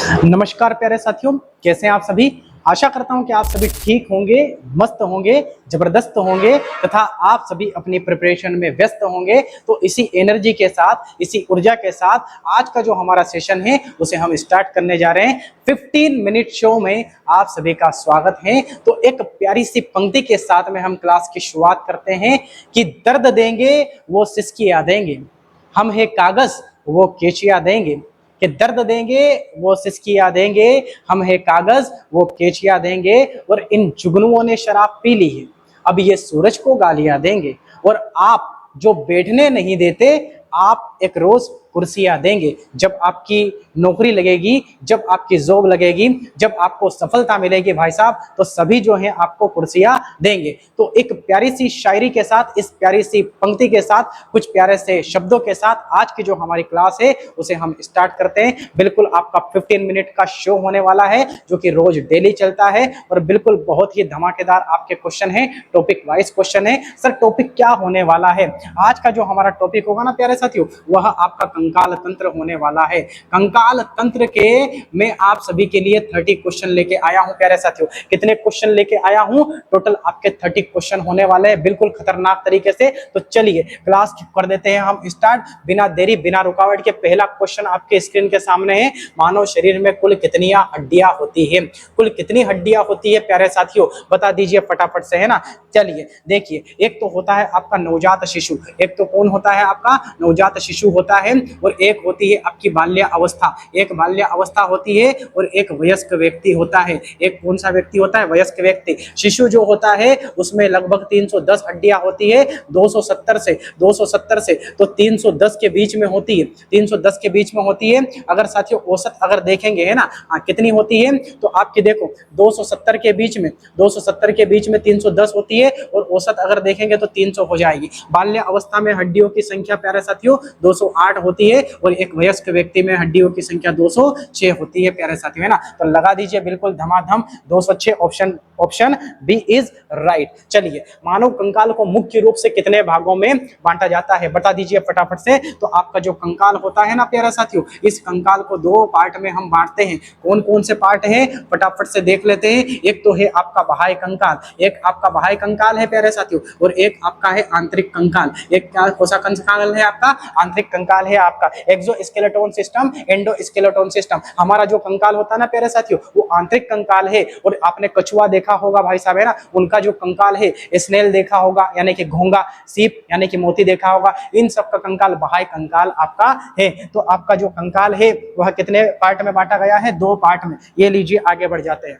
नमस्कार प्यारे साथियों, कैसे हैं आप सभी। आशा करता हूं कि आप सभी ठीक होंगे, मस्त होंगे, जबरदस्त होंगे तथा आप सभी अपनी प्रिपरेशन में व्यस्त होंगे। तो इसी एनर्जी के साथ, इसी ऊर्जा के साथ आज का जो हमारा सेशन है उसे हम स्टार्ट करने जा रहे हैं। 15 मिनट शो में आप सभी का स्वागत है। तो एक प्यारी सी पंक्ति के साथ में हम क्लास की शुरुआत करते हैं कि दर्द देंगे वो सिसकियां देंगे, हम है कागज वो केचिया देंगे। कि दर्द देंगे वो सिसकियां देंगे, हम है कागज वो केचिया देंगे। और इन जुगनुओं ने शराब पी ली है, अब ये सूरज को गालियां देंगे। और आप जो बैठने नहीं देते, आप एक रोज कुर्सियां देंगे। जब आपकी नौकरी लगेगी, जब आपकी जॉब लगेगी, जब आपको सफलता मिलेगी भाई साहब, तो सभी जो हैं आपको कुर्सियां देंगे। तो एक प्यारी सी शायरी के साथ, इस प्यारी सी पंक्ति के साथ, कुछ प्यारे से शब्दों के साथ आज की जो हमारी क्लास है उसे हम स्टार्ट करते हैं। बिल्कुल आपका 15 मिनट का शो होने वाला है जो कि रोज डेली चलता है और बिल्कुल बहुत ही धमाकेदार आपके क्वेश्चन है, टॉपिक वाइज क्वेश्चन है। सर टॉपिक क्या होने वाला है? आज का जो हमारा टॉपिक होगा ना प्यारे साथियों, वह आपका कंकाल तंत्र होने वाला है। कंकाल तंत्र के मैं आप सभी के लिए 30 क्वेश्चन लेके आया हूं प्यारे साथियों। कितने क्वेश्चन लेके आया हूं? टोटल आपके 30 क्वेश्चन होने वाले हैं, बिल्कुल खतरनाक तरीके से। तो चलिए क्लास कर देते हैं हम स्टार्ट, बिना देरी बिना रुकावट के। पहला क्वेश्चन आपके स्क्रीन के सामने है। मानव शरीर में कुल कितनी हड्डियां होती है? कुल कितनी हड्डियां होती है प्यारे साथियों, बता दीजिए फटाफट से, है ना। चलिए देखिए, एक तो होता है आपका नवजात शिशु, एक तो कौन होता है आपका नवजात शिशु होता है, और एक होती है आपकी बाल्य अवस्था। एक बाल्य अवस्था होती है और एक वयस्क व्यक्ति होता है। एक कौन सा व्यक्ति होता है? वयस्क व्यक्ति। शिशु जो होता है उसमें लगभग 310 हड्डियां होती है। 270 से तो 310 के बीच में होती है, 310 के बीच में होती है। अगर साथियों औसत अगर देखेंगे, है ना, कितनी होती है, तो आपकी देखो 270 के बीच में, 270 के बीच में 310 होती है, और औसत अगर देखेंगे तो 300 हो जाएगी। बाल्य अवस्था में हड्डियों की संख्या प्यारे साथियों 208 होती है, और एक वयस्क व्यक्ति में हड्डियों की संख्या 206 होती है प्यारे साथियों, है ना। तो लगा दीजिए बिल्कुल धमाधम 206, ऑप्शन बी इज राइट। चलिए, मानव कंकाल को मुख्य रूप से कितने भागों में बांटा जाता है, बता दीजिए फटाफट से। तो आपका जो कंकाल होता है ना प्यारे साथियों, इस कंकाल को 2 पार्ट में हम बांटते हैं। कौन कौन से पार्ट है फटाफट से देख लेते हैं। एक तो है आपका बाह्य कंकाल, एक आपका बाह्य कंकाल है प्यारे साथियों, और एक आपका है आंतरिक कंकाल। एक क्या कौन सा कंकाल है आपका? आंतरिक कंकाल है आपका। Exoskeleton system, endoskeleton system. हमारा जो कंकाल होता है ना प्यारे साथियों, वो आंतरिक कंकाल है। और आपने कछुआ देखा होगा भाई साहब, है ना, उनका जो कंकाल है, स्नेल देखा होगा यानी कि घोंगा, सीप यानी कि मोती देखा होगा, इन सब का कंकाल बाह्य कंकाल आपका है। तो आपका जो कंकाल है वह कितने पार्ट में बांटा गया है? 2 पार्ट में। ये लीजिए, आगे बढ़ जाते हैं।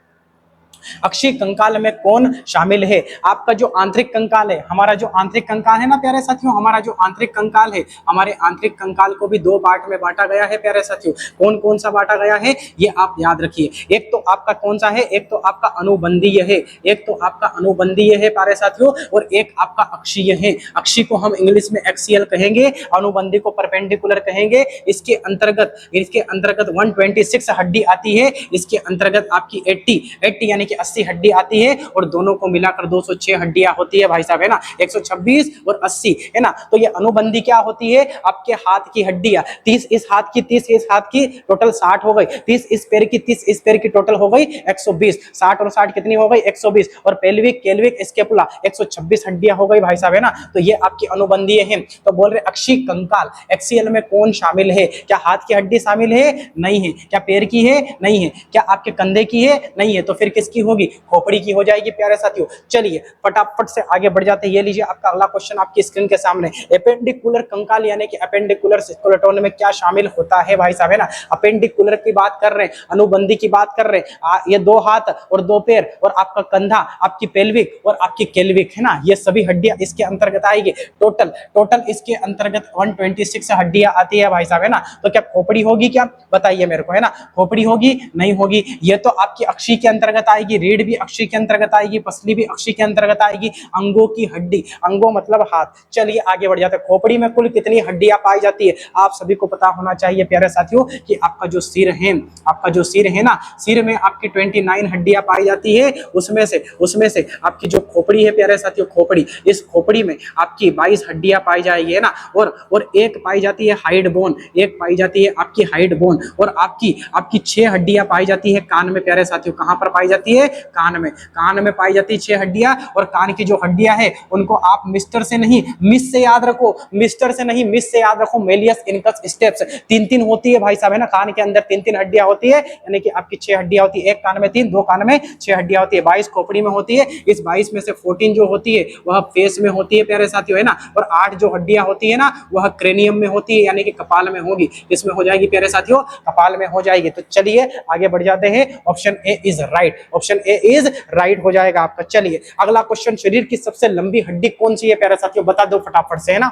अक्षीय कंकाल में कौन शामिल है? आपका जो आंतरिक कंकाल है, हमारा जो आंतरिक कंकाल है ना प्यारे साथियों, हमारा जो आंतरिक कंकाल है, हमारे आंतरिक कंकाल को भी 2 पार्ट में बांटा गया है प्यारे साथियों। कौन कौन सा बांटा गया है ये आप याद रखिए। एक तो आपका कौन सा है? एक तो आपका अनुबंधीय है, एक तो आपका अनुबंधीय है प्यारे साथियों, और एक आपका अक्षीय है। अक्षीय को हम इंग्लिश में एक्सियल कहेंगे, अनुबंधी को परपेंडिकुलर कहेंगे। इसके अंतर्गत 126 हड्डी आती है। इसके अंतर्गत आपकी 80 यानी कि 80 हड्डी आती है, और दोनों को मिलाकर 206 हड्डियां होती है भाई साहब, है ना। 126 और 80, है ना। तो ये अनुबंधी क्या होती है? आपके हाथ की हड्डियां, 30 इस हाथ की, 30 इस हाथ की, टोटल 60 हो गई। 30 इस पैर की, 30 इस पैर की, टोटल हो गई 120। 60 और 60 कितनी हो गई? 120। और पेल्विक, केल्विक, स्केपुला 126 हड्डियां हो गई भाई साहब, है ना। तो ये आपकी अनुबंधीय है। तो बोल रहे अक्षीय कंकाल, एक्सियल में कौन शामिल है? क्या हाथ की हड्डी शामिल है? नहीं है। क्या पैर की है? नहीं है। क्या आपके कंधे की है? नहीं है। तो फिर किसकी होगी? खोपड़ी की हो जाएगी प्यारे साथियों। चलिए फटाफट से आगे बढ़ जाते हैं। ये लीजिए आपका अगला क्वेश्चन आपकी स्क्रीन के सामने। एपेंडिकुलर कंकाल यानी कि एपेंडिकुलर स्केलेटन में क्या शामिल होता है भाई साहब, है ना। एपेंडिकुलर की बात कर रहे हैं, अनुबंधी की बात कर रहे हैं। ये 2 हाथ और 2 पैर और आपका कंधा, आपकी पेल्विक और आपकी केल्विक, है ना, ये सभी हड्डियां इसके अंतर्गत आएगी। टोटल इसके अंतर्गत 126 हड्डियां आती है भाई साहब, है ना। तो क्या खोपड़ी होगी? क्या बताइए मेरे को, है ना। खोपड़ी होगी? नहीं होगी। ये तो आपकी अक्षी के अंतर्गत आएगी। आएगी, रीढ़ भी अक्षी के अंतर्गत आएगी, पसली भी अक्षी के अंतर्गत आएगी। अंगों की हड्डी, अंगों मतलब हाथ। चलिए आगे बढ़ जाते हैं। खोपड़ी में कुल कितनी हड्डियां पाई जाती है? आप सभी को पता होना चाहिए प्यारे साथियों कि आपका जो सिर है, आपका जो सिर है ना, सिर में आपकी 29 हड्डियां पाई जाती है। उसमें से आपकी जो खोपड़ी है प्यारे साथियों, खोपड़ी, इस खोपड़ी में आपकी 22 हड्डियां पाई जाएगी, है ना। और एक पाई जाती है हाइड बोन, एक पाई जाती है आपकी हाइड बोन। और आपकी 6 हड्डियां पाई जाती है कान में प्यारे साथियों। कहां पर पाई जाती है? कान में पाई जाती है 6 हड्डियां। और कान की जो हड्डियां है उनको आप मिस्टर से नहीं मिस से याद रखो, मिस्टर से नहीं मिस से याद रखो। मेलियस इनकस स्टेप्स 3-3 होती है भाई साहब, है ना। कान के अंदर 3-3 हड्डियां होती है, यानी कि आपकी 6 हड्डियां होती है। एक कान में 3, 2 कान में 6 हड्डियां होती है। 22 खोपड़ी में होती है। इस 22 में से 14 जो होती है वह फेस में होती है प्यारे साथियों, है ना। और 8 जो हड्डियां होती है ना वह क्रेनियम में होती है, यानी कि कपाल में होगी। इसमें हो जाएगी प्यारे साथियों, कपाल में हो जाएगी। तो चलिए आगे बढ़ जाते हैं। Option A is right, option A is right हो जाएगा आपका। चलिए अगला क्वेश्चन, शरीर की सबसे लंबी हड्डी कौन सी है प्यारे साथियों? बता दो फटाफट से, है ना।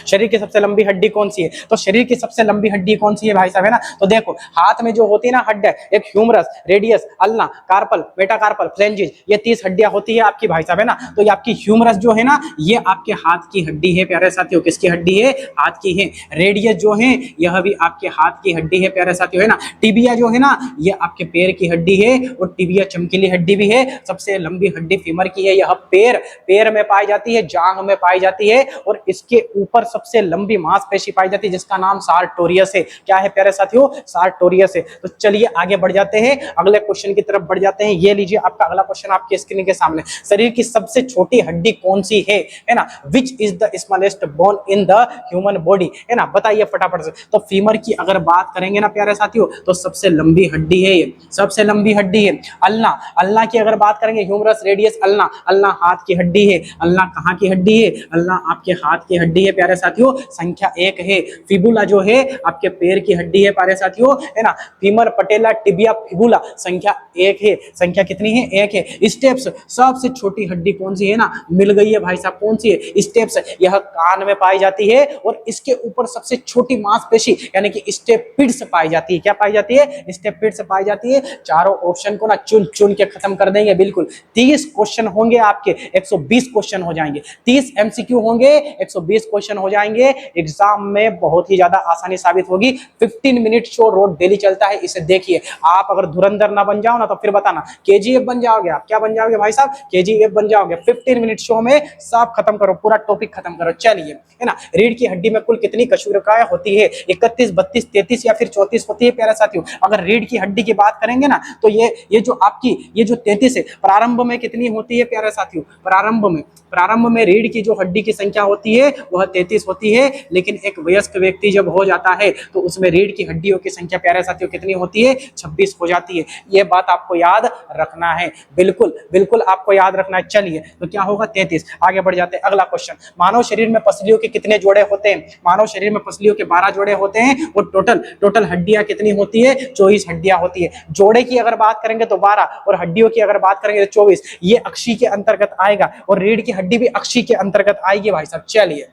शरीर की सबसे लंबी हड्डी कौन सी है? तो शरीर की सबसे लंबी हड्डी कौन सी है भाई साहब, है ना। तो देखो हाथ में जो होती है ना हड्डी, एक humerus, radius, ulna, carpal, metacarpal, phalanges, ये 30 हड्डियां होती है आपकी भाई साहब, है ना। तो ये आपकी ह्यूमरस जो है ना, ये आपके हाथ की हड्डी है प्यारे साथियों। किसकी हड्डी है? हाथ की है। रेडियस जो है यह भी आपके हाथ की हड्डी है प्यारे साथियों, है ना। टिबिया जो है ना, ये आपके पैर की हड्डी है। और टिबिया चमकीली हड्डी भी है। सबसे लंबी हड्डी फीमर की है, यह पैर में पाई जाती है, जांघ में पाई जाती है। और इसके ऊपर सबसे लंबी मांसपेशी पाई जाती है जिसका नाम सार्टोरियस है। क्या है प्यारे साथियों? सार्टोरियस है। तो चलिए आगे बढ़ जाते हैं, अगले क्वेश्चन की तरफ बढ़ जाते हैं। ये लीजिए आपका अगला क्वेश्चन आपके स्क्रीन के सामने। शरीर की सबसे छोटी हड्डी कौन सी है ना। Which is the smallest bone in the human body, है ना। बताइए फटाफट से। तो फीमर की अगर बात करेंगे ना प्यारे साथियों, तो सबसे लंबी हड्डी है ये, सबसे लंबी हड्डी है। अल्ना की अगर बात करेंगे, ह्यूमरस, रेडियस, अल्ना हाथ की हड्डी है। अल्ना कहाँ की हड्डी है? अल्ना आपके हाथ की हड्डी है प्यारे साथियों। संख्या 1 है। फिबुला जो है आपके पैर की हड्डी है प्यारे साथियों, है ना। फीमर, पटेला, टिबिया, फिबुला संख्या 1 है। संख्या कितनी है? 1 है। स्टेप्स, सबसे छोटी हड्डी कौन सी है ना? मिल गई है भाई साहब। कौन सी है? स्टेप्स, यह कान में पाई जाती है। और इसके ऊपर सबसे छोटी मांसपेशी यानी कि स्टेपिड्स पाई जाती है। क्या पाई जाती है? स्टेपिड्स पाई जाती है। चारों ऑप्शन को ना चुन चुन के खत्म कर देंगे बिल्कुल। 30 क्वेश्चन होंगे आपके, 120 क्वेश्चन हो जाएंगे। 30 एमसीक्यू होंगे, 120 क्वेश्चन हो जाएंगे। एग्जाम में बहुत ही ज्यादा आसानी साबित होगी। 15 मिनट शो रोड डेली चलता है, इसे देखिए। आप अगर धुरंधर ना बन जाओ ना तो फिर बताना केजीएफ बन जाओगे। आप क्या बन जाओगे भाई साहब? केजीएफ बन जाओगे। 15 मिनट शो में सब खत्म करो, पूरा टॉपिक खत्म करो। चलिए, है ना। रीढ़ की हड्डी में कुल कितनी कशेरुकियां होती है? 31, 32, 33 या फिर 34 होती है प्यारे साथियों। अगर रीढ़ की हड्डी की बात करेंगे ना तो ये जो 33 है, प्रारंभ में कितनी होती है प्यारे साथियों? प्रारंभ में रीढ़ की जो हड्डी की संख्या होती है वह 33 होती है। लेकिन एक वयस्क व्यक्ति जब हो जाता है तो उसमें रीढ़ की हड्डियों की संख्या प्यारे साथियों कितनी होती है? 26 हो जाती है। यह बात आपको याद रखना है, बिल्कुल बिल्कुल आपको याद रखना है। चलिए, तो क्या होगा? 33। आगे बढ़ जाते हैं, अगला क्वेश्चन। मानव शरीर में पसलियों के कितने जोड़े होते हैं? मानव शरीर में पसलियों के 12 जोड़े होते हैं। और टोटल हड्डियां कितनी होती है? 24 हड्डियां होती है। जोड़े की अगर बात करेंगे तो 12, और हड्डियों की अगर बात करेंगे तो 24। ये अक्षी के अंतर्गत आएगा और रीढ़ की हड्डी भी अक्षी के अंतर्गत आएगी भाई साहब। चलिए,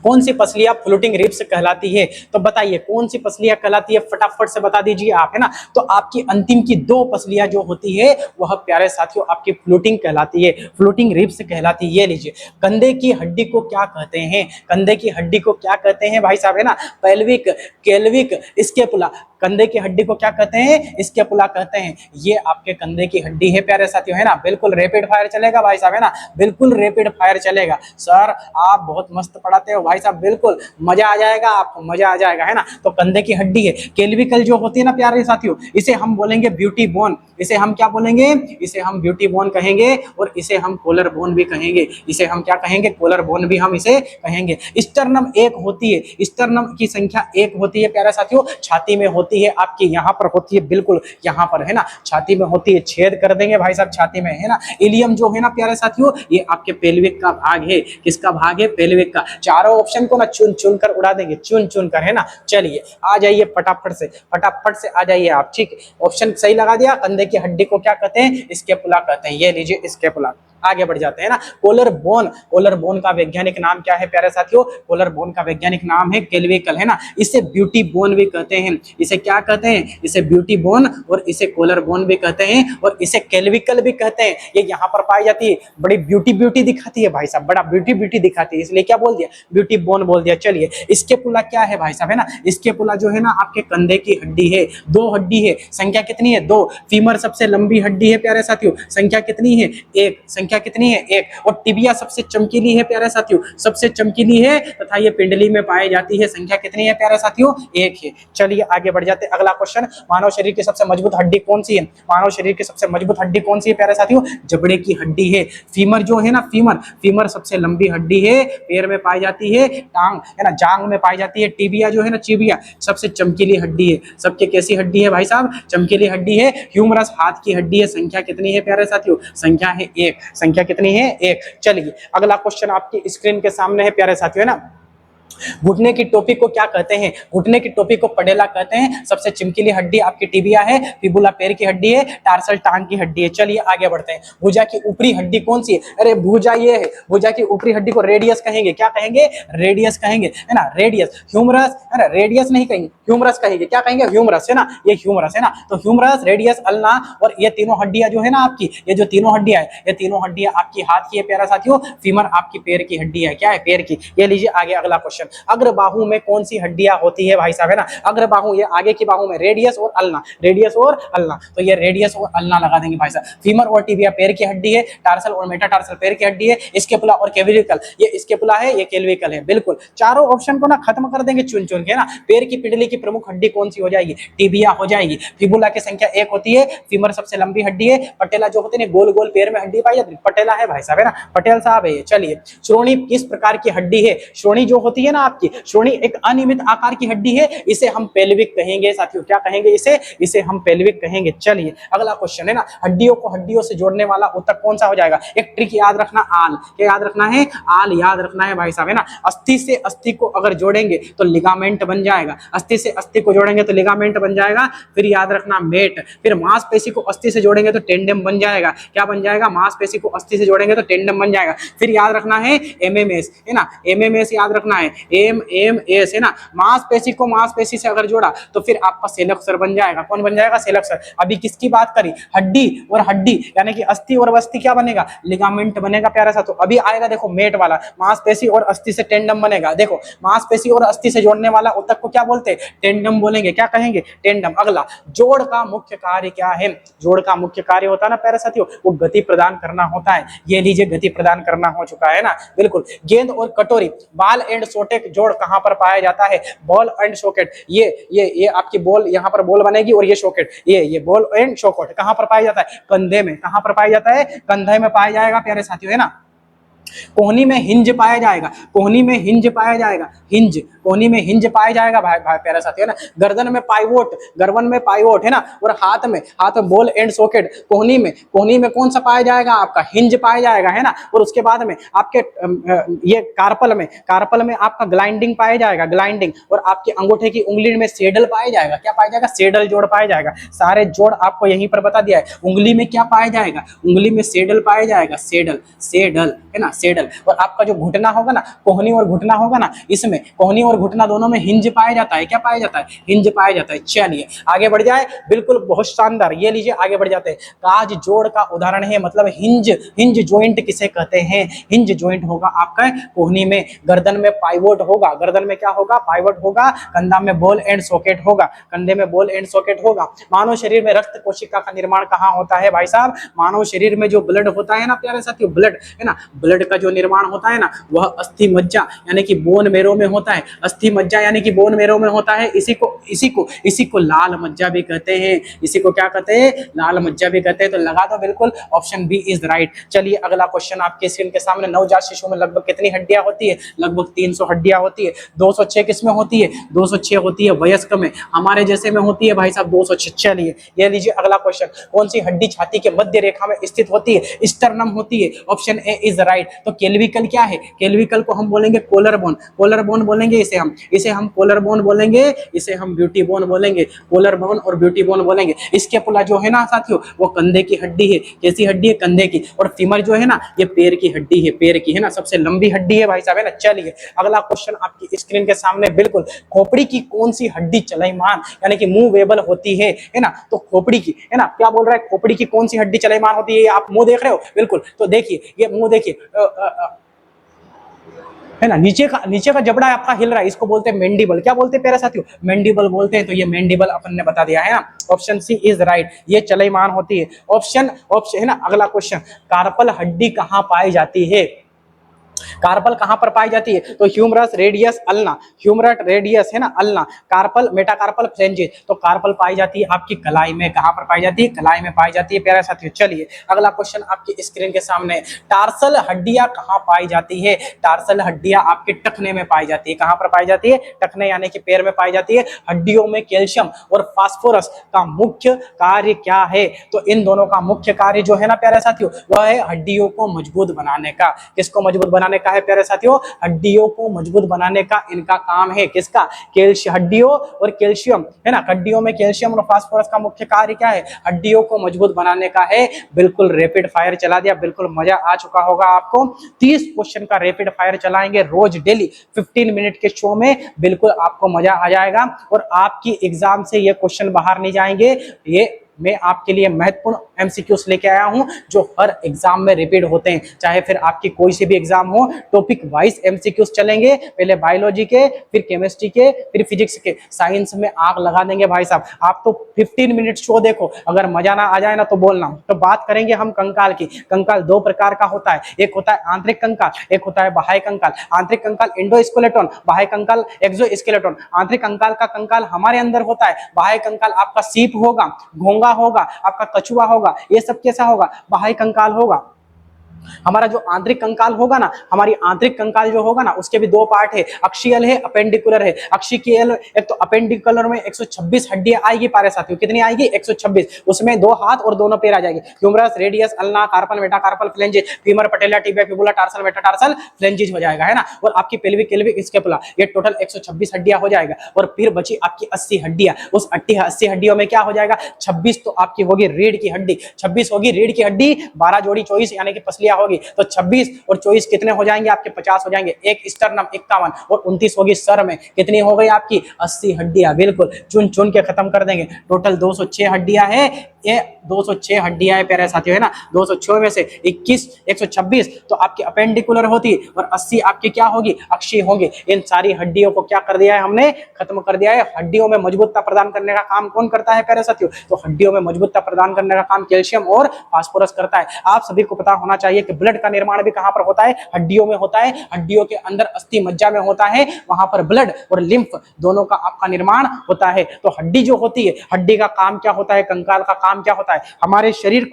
कौन सी पसलियां फ्लोटिंग रिब्स कहलाती है? तो बताइए कौन सी पसलियां कहलाती है, फटाफट से बता दीजिए आप, है ना। तो आपकी अंतिम की 2 पसलियां जो होती है वह प्यारे साथियों आपकी फ्लोटिंग कहलाती है, फ्लोटिंग रिब्स कहलाती है। ये लीजिए, कंधे की हड्डी को क्या कहते हैं? कंधे की हड्डी को क्या कहते हैं भाई साहब, है ना। Pelvic, clavicle, scapula. कंधे की हड्डी को क्या कहते हैं? स्कैपुला कहते हैं। ये आपके कंधे की हड्डी है प्यारे साथियों, है ना। बिल्कुल रैपिड फायर चलेगा भाई साहब, है ना। बिल्कुल रैपिड फायर चलेगा। सर आप बहुत मस्त पढ़ाते हो भाई साहब, बिल्कुल मजा आ जाएगा आपको, मजा आ जाएगा, है ना। तो कंधे की हड्डी है। केल्विकल जो होती है ना प्यारे साथियों, इसे हम बोलेंगे ब्यूटी बोन। इसे हम क्या बोलेंगे? इसे हम ब्यूटी बोन कहेंगे। और इसे हम कोलर बोन भी कहेंगे। इसे हम क्या कहेंगे? कोलर बोन भी हम इसे कहेंगे। स्टर्नम 1 होती है। स्टर्नम की संख्या 1 होती है प्यारे साथियों। छाती में होती है, आपकी यहाँ पर होती है, बिल्कुल यहाँ पर, है ना। छाती में होती है, छेद कर देंगे भाई साहब छाती में, है ना। इलियम जो है ना प्यारे साथियों, ये आपके पेल्विक का भाग है। किसका भाग है? पेल्विक का। चारों ऑप्शन को ना चुन चुन कर उड़ा देंगे, चुन चुन कर, है ना। चलिए आ जाइए फटाफट से आ जाइए आप, ठीक है। ऑप्शन सही लगा दिया। कंधे की हड्डी को क्या कहते हैं? स्कैपुला कहते हैं। ये लीजिए स्कैपुला। आगे बढ़ जाते हैं ना। कोलर बोन, कोलर बोन का वैज्ञानिक नाम क्या है प्यारे साथियों? कोलर बोन का वैज्ञानिक नाम है केल्विकल, है ना। इसे ब्यूटी बोन भी कहते हैं, इसे क्या कहते हैं? इसे ब्यूटी बोन और इसे कोलर बोन भी कहते हैं और इसे केल्विकल भी कहते हैं। ये यहाँ पर पाई जाती है, बड़ी ब्यूटी ब्यूटी दिखाती है भाई साहब, बड़ा ब्यूटी ब्यूटी दिखाती है, इसलिए क्या बोल दिया? ब्यूटी बोन बोल दिया। चलिए स्केपुला क्या है भाई साहब, है ना। स्केपुला जो है ना आपके कंधे की हड्डी है, दो हड्डी है, संख्या कितनी है? दो। फीमर सबसे लंबी हड्डी है प्यारे साथियों, संख्या कितनी है? एक। संख्या कितनी है? एक। और टिबिया सबसे चमकीली है प्यारे साथियों, सबसे चमकीली है तथा ये पिंडली में पाई जाती है। संख्या कितनी है प्यारे साथियों? एक है। चलिए आगे बढ़ जाते हैं। अगला क्वेश्चन, मानव शरीर की सबसे मजबूत हड्डी कौन सी है? मानव शरीर की सबसे मजबूत हड्डी कौन सी है प्यारे साथियों? जबड़े की हड्डी है। फीमर जो है ना, फीमर, फीमर सबसे लंबी हड्डी है, पैर में पाई जाती है, टांग है ना, जांग में पाई जाती है। टिबिया जो है ना, चिबिया सबसे चमकीली हड्डी है। सबके कैसी हड्डी है भाई साहब? चमकीली हड्डी है। ह्यूमरस हाथ की हड्डी है। संख्या कितनी है प्यारे साथियों? संख्या है एक। संख्या कितनी है? एक। चलिए अगला क्वेश्चन आपकी स्क्रीन के सामने है प्यारे साथियों, है ना। घुटने की टोपी को क्या कहते हैं? घुटने की टोपी को पडेला कहते हैं। सबसे चमकीली हड्डी आपकी टिबिया है, फिबुला पैर की हड्डी है, टार्सल टांग की हड्डी है। चलिए आगे बढ़ते हैं। भुजा की ऊपरी हड्डी कौन सी है? अरे भुजा ये है, भुजा की ऊपरी हड्डी को रेडियस कहेंगे। क्या कहेंगे? रेडियस कहेंगे, है ना। रेडियस, ह्यूमरस, है ना, रेडियस नहीं कहेंगे, ह्यूमरस कहेंगे। क्या कहेंगे? ह्यूमरस, है ना, ये ह्यूमरस है ना। तो ह्यूमरस, रेडियस, अल्ना और ये तीनों हड्डियां जो है ना आपकी, ये जो तीनों हड्डियां है, ये तीनों हड्डियां आपकी हाथ की है प्यारा साथियों। फीमर आपकी पैर की हड्डी है। क्या है? पैर की। ये लीजिए आगे अगला क्वेश्चन, अग्र बाहु में कौन सी हड्डियां होती है भाई साहब, है ना। अग्र बाहु, ये आगे की बाहु में रेडियस और अल्ना, रेडियस और अल्ना, तो ये रेडियस और अल्ना लगा देंगे भाई साहब। फीमर और टिबिया पैर की हड्डी है, टार्सल और मेटाटार्सल पैर की हड्डी है, स्केपुला और केल्विकल, ये स्केपुला है, ये केल्विकल है। बिल्कुल चारों ऑप्शन को ना खत्म कर देंगे चुन चुन के ना। पैर की पिंडली की प्रमुख हड्डी कौन सी हो जाएगी? टिबिया हो जाएगी। फिबुला की संख्या एक होती है। फीमर सबसे लंबी हड्डी है। पटेला जो होते हैं गोल गोल पैर में हड्डी पाई जाती है, पटेला है भाई साहब, है ना, पटेल साहब है ये। चलिए श्रोणी किस प्रकार की हड्डी है? श्रोणी जो होती है ना आपकी, श्रोणी एक अनियमित आकार की हड्डी है, इसे हम पेल्विक कहेंगे साथियों। क्या कहेंगे इसे? इसे हम पेल्विक कहेंगे। चलिए अगला क्वेश्चन है ना, हड्डियों को हड्डियों से जोड़ने वाला ऊतक कौन सा हो जाएगा? एक ट्रिक याद रखना, आल। क्या याद रखना है? आल याद रखना है भाई साहब, है ना। अस्थि से अस्थि को अगर जोड़ेंगे तो लिगामेंट बन जाएगा, अस्थि से अस्थि को जोड़ेंगे तो लिगामेंट बन जाएगा। फिर याद रखना मेट। फिर मांसपेशी को अस्थि से जोड़ेंगे तो टेंडम बन जाएगा। क्या बन जाएगा? मांसपेशी को अस्थि से जोड़ेंगे तो टेंडम बन जाएगा। फिर याद रखना है एमएमएस, है ना, एमएमएस याद रखना है, एमएमएस, है ना। मांसपेशी को मांसपेशी से अगर जोड़ा तो फिर आपका सेलक्सर बन जाएगा। कौन बन जाएगा? सेलक्सर। अभी किसकी बात करी? हड्डी और हड्डी, यानी कि अस्थि और अस्थि क्या बनेगा? लिगामेंट बनेगा प्यारा सा। तो अभी आएगा देखो मेट वाला, मांसपेशी और अस्थि से टेंडम बनेगा। देखो मांसपेशी और अस्थि से जोड़ने वाला ऊतक को क्या बोलते हैं? टेंडम बोलेंगे। क्या कहेंगे? टेंडम। अगला, जोड़ का मुख्य कार्य क्या है? जोड़ का मुख्य कार्य होता है ना प्यारे साथियों, वो गति प्रदान करना होता है। ये लीजिए गति प्रदान करना हो चुका है ना, बिल्कुल। गेंद और कटोरी, बॉल एंड सॉकेट जोड़ कहां पर पाया जाता है? बॉल एंड सॉकेट, ये आपकी बॉल, यहाँ पर बॉल बनेगी और ये सॉकेट, ये बॉल एंड सॉकेट कहां पर पाया जाता है? कंधे में। कहां पर पाया जाता है? कंधे में पाया जाएगा प्यारे साथियों, है ना। कोहनी में हिंज पाया जाएगा, कोहनी में हिंज पाया जाएगा, हिंज, कोहनी में हिंज पाया जाएगा भाई भाई प्यारा साथी, है ना। गर्दन में पाइवोट, गर्दन में पाइवोट, है ना। और हाथ में बॉल एंड सॉकेट, कोहनी में कौन सा पाया जाएगा? आपका हिंज पाया जाएगा, है ना। और उसके बाद में आपके ये कार्पल में आपका ग्लाइंडिंग पाया जाएगा, ग्लाइंडिंग। और आपके अंगूठे की उंगली में सेडल पाया जाएगा। क्या पाया जाएगा? सेडल जोड़ पाया जाएगा। सारे जोड़ आपको यहीं पर बता दिया है। उंगली में क्या पाया जाएगा? उंगली में सेडल पाया जाएगा, सेडल, सेडल, है ना, सेडल। और आपका जो घुटना होगा ना, कोहनी और घुटना होगा ना, इसमें कोहनी और घुटना दोनों में हिंज पाया जाता है। क्या पाया जाता है? हिंज पाया जाता है। चलिए आगे बढ़ जाए, बिल्कुल बहुत शानदार। ये लीजिए आगे बढ़ जाते हैं। काज जोड़ का उदाहरण है, मतलब हिंज, हिंज जॉइंट किसे कहते हैं? हिंज जॉइंट होगा आपका कोहनी में, गर्दन में पाइवोट होगा, गर्दन में क्या होगा? पाइवोट होगा। कंधा में बॉल एंड सॉकेट होगा, कंधे में बॉल एंड सॉकेट होगा। मानव शरीर में रक्त कोशिका का निर्माण कहाँ होता है भाई साहब? मानव शरीर में जो ब्लड होता है ना प्यारे साथियों, ब्लड, है ना, ब्लड का जो निर्माण होता है ना, वह अस्थि मज्जा यानी कि बोन मेरो में होता है। अस्थि मज्जा यानी कि बोन मेरो में होता है। इसी को लाल मज्जा भी कहते हैं। इसी को क्या कहते हैं? लाल मज्जा भी कहते हैं। तो लगा दो बिल्कुल, ऑप्शन बी इज राइट। चलिए अगला क्वेश्चन आपके स्क्रीन के सामने, नवजात शिशु में लगभग कितनी हड्डियां होती है? लगभग 300 हड्डियां होती है। 206 किसमें होती है? 206 होती है वयस्क में, हमारे जैसे में होती है भाई साहब 206। चलिए ये लीजिए अगला क्वेश्चन, कौन सी हड्डी छाती के मध्य रेखा में स्थित होती है? स्टर्नम होती है। Option A is right. तो केल्विकल क्या है? केल्विकल को हम बोलेंगे कोलर बोन, कोलर बोन बोलेंगे इसे हम कोलर बोन बोलेंगे, इसे हम ब्यूटी बोन बोलेंगे, कोलर बोन और ब्यूटी बोन बोलेंगे। स्कैपुला जो है ना साथियों, वो कंधे की हड्डी है। कैसी हड्डी है? कंधे की। और फीमर जो है ना, ये पैर की हड्डी है, पैर की है ना, सबसे लंबी हड्डी है भाई साहब, है ना। चलिए अगला क्वेश्चन आपकी स्क्रीन के सामने, बिल्कुल खोपड़ी की कौन सी हड्डी चलायमान यानी कि मूवेबल होती है ना? तो खोपड़ी की, है ना, क्या बोल रहा है, खोपड़ी की कौन सी हड्डी चलायमान होती है? आप मुंह देख रहे हो, बिल्कुल, तो देखिए ये मुंह देखिए, है ना, नीचे का जबड़ा आपका हिल रहा है, इसको बोलते हैं मेंडिबल। क्या बोलते हैं प्यारे साथियों? मेंडिबल बोलते हैं। तो ये मेंडिबल अपन ने बता दिया है ना, ऑप्शन सी इज राइट, ये चलायमान होती है। ऑप्शन है ना। अगला क्वेश्चन, कार्पल हड्डी कहां पाई जाती है? कार्पल कहां पर पाई जाती है? तो humerus, radius, ulna, humerus, radius, है ना, अल्ना, कार्पल, मेटाकार्पल, फ्लेंजिस। तो कार्पल पाई जाती है आपकी कलाई में। कहां पर पाई जाती है? कलाई में पाई जाती है प्यारे साथियों। चलिए अगला क्वेश्चन आपकी स्क्रीन के सामने, टार्सल हड्डियां कहां पाई जाती है? टार्सल हड्डियां आपके टखने में पाई जाती है। कहां पर पाई जाती है? टखने यानी कि पैर में पाई जाती है। हड्डियों में कैल्शियम और फास्फोरस का मुख्य कार्य क्या है? तो इन दोनों का मुख्य कार्य जो है ना प्यारे साथियों, वह है हड्डियों को मजबूत बनाने का। किसको मजबूत बनाने का है प्यारे साथियों? हड्डियों को मजबूत बनाने का इनका काम है। किसका? कैल्शियम, हड्डियों और कैल्शियम, है ना, हड्डियों में कैल्शियम और फास्फोरस का मुख्य कार्य क्या है? हड्डियों को मजबूत बनाने का है। बिल्कुल रैपिड फायर चला दिया, बिल्कुल मजा आ चुका होगा आपको। 30 क्वेश्चन का रैपिड फायर चलाएंगे रोज डेली 15 मिनट के शो में, बिल्कुल आपको मजा आ जाएगा और आपकी एग्जाम से ये क्वेश्चन बाहर नहीं जाएंगे। ये मैं आपके लिए महत्वपूर्ण एमसीक्यूज लेके आया हूं जो हर एग्जाम में रिपीट होते हैं, चाहे फिर आपकी कोई से भी एग्जाम हो। टॉपिक वाइज एमसीक्यूज चलेंगे, पहले बायोलॉजी के, फिर केमिस्ट्री के, फिर फिजिक्स के। साइंस में आग लगा देंगे भाई साहब। आप तो 15 मिनट शो देखो, अगर मजा ना आ जाए ना तो बोलना। तो बात करेंगे हम कंकाल की। कंकाल दो प्रकार का होता है, एक होता है आंतरिक कंकाल, एक होता है बाह्य कंकाल। आंतरिक कंकाल एंडोस्केलेटन, बाह्य कंकाल एक्सोस्केलेटन। आंतरिक कंकाल का कंकाल हमारे अंदर होता है, बाह्य कंकाल आपका सीप होगा, घोंगा होगा, आपका कछुआ होगा, ये सब कैसा होगा? बाह्य कंकाल होगा। हमारा जो आंतरिक कंकाल होगा ना, हमारी आंतरिक कंकाल जो होगा ना, उसके भी दो पार्ट है, अक्षीयल है, अपेंडिकुलर है। अक्षीयल, एक तो अपेंडिकुलर में 126 हड्डियां आएगी पारे साथियों। कितनी आएगी? 126। उसमें 2 हाथ और दोनों पैर आ जाएंगे। Humerus, radius, ulna, carpal, metacarpal, phalanges, femur, patella, tibia, fibula, tarsal, metatarsal, phalanges हो जाएगा, है ना। और आपकी पेल्विक, केल्विक, स्कैपुला, ये टोटल 126 हड्डियां हो जाएगा। और फिर बची आपकी 80 हड्डियां। उस 80 हड्डियों में क्या हो जाएगा? 26 तो आपकी होगी रीढ़ की हड्डी, 26 होगी रीढ़ की हड्डी, 12 जोड़ी 24 यानी कि पसलियां होगी। तो 26 और 24 कितने हो जाएंगे? आपके 50 हो जाएंगे। एक स्टर्नम 51 और 29 होगी सर में। कितनी हो गई आपकी? 80 हड्डियां। बिल्कुल चुन चुन के खत्म कर देंगे। टोटल 206 हड्डियां है, ये 206 हड्डियां है प्यारे साथियों, है ना। 206 में से 21 126 तो आपकी अपेंडिकुलर होती और 80 आपकी क्या होगी? अक्षीय होगी। इन सारी हड्डियों को क्या कर दिया है हमने? खत्म कर दिया है। हड्डियों में मजबूतता प्रदान करने का काम कौन करता है प्यारे साथियों? तो हड्डियों में मजबूतता प्रदान करने का काम कैल्शियम और फास्फोरस करता है। आप सभी को पता होना चाहिए कि ब्लड का निर्माण भी कहां पर होता है? हड्डियों में होता है। हड्डियों के अंदर अस्थि मज्जा में होता है, वहां पर ब्लड और लिम्फ दोनों का आपका निर्माण होता है। तो हड्डी जो होती है, हड्डी का काम क्या होता है? कंकाल का काम क्या होता है? हमारे शरीर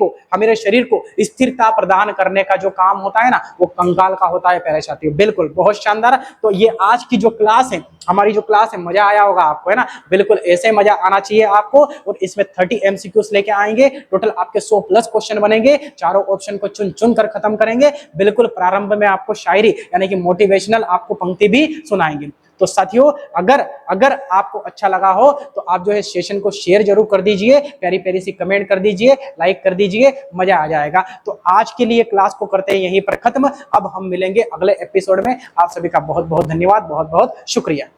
को स्थिरता प्रदान करने का जो काम होता है ना, वो कंकाल का होता है प्यारे साथियों। बिल्कुल बहुत शानदार। तो ये आज की जो क्लास है, हमारी जो क्लास है, मजा आया होगा आपको, है ना। बिल्कुल ऐसे मजा आना चाहिए आपको। और इसमें 30 एमसीक्यूज लेके आएंगे। टोटल आपके 100 प्लस क्वेश्चन बनेंगे। चारों ऑप्शन को चुन चुन कर खत्म करेंगे। बिल्कुल प्रारंभ में आपको शायरी यानी कि मोटिवेशनल आपको पंक्ति भी सुनाएंगे। तो साथियों, अगर आपको अच्छा लगा हो तो आप जो है सेशन को शेयर जरूर कर दीजिए, प्यारी प्यारी सी कमेंट कर दीजिए, लाइक कर दीजिए, मजा आ जाएगा। तो आज के लिए क्लास को करते हैं यहीं पर खत्म। अब हम मिलेंगे अगले एपिसोड में। आप सभी का बहुत बहुत धन्यवाद, बहुत बहुत शुक्रिया।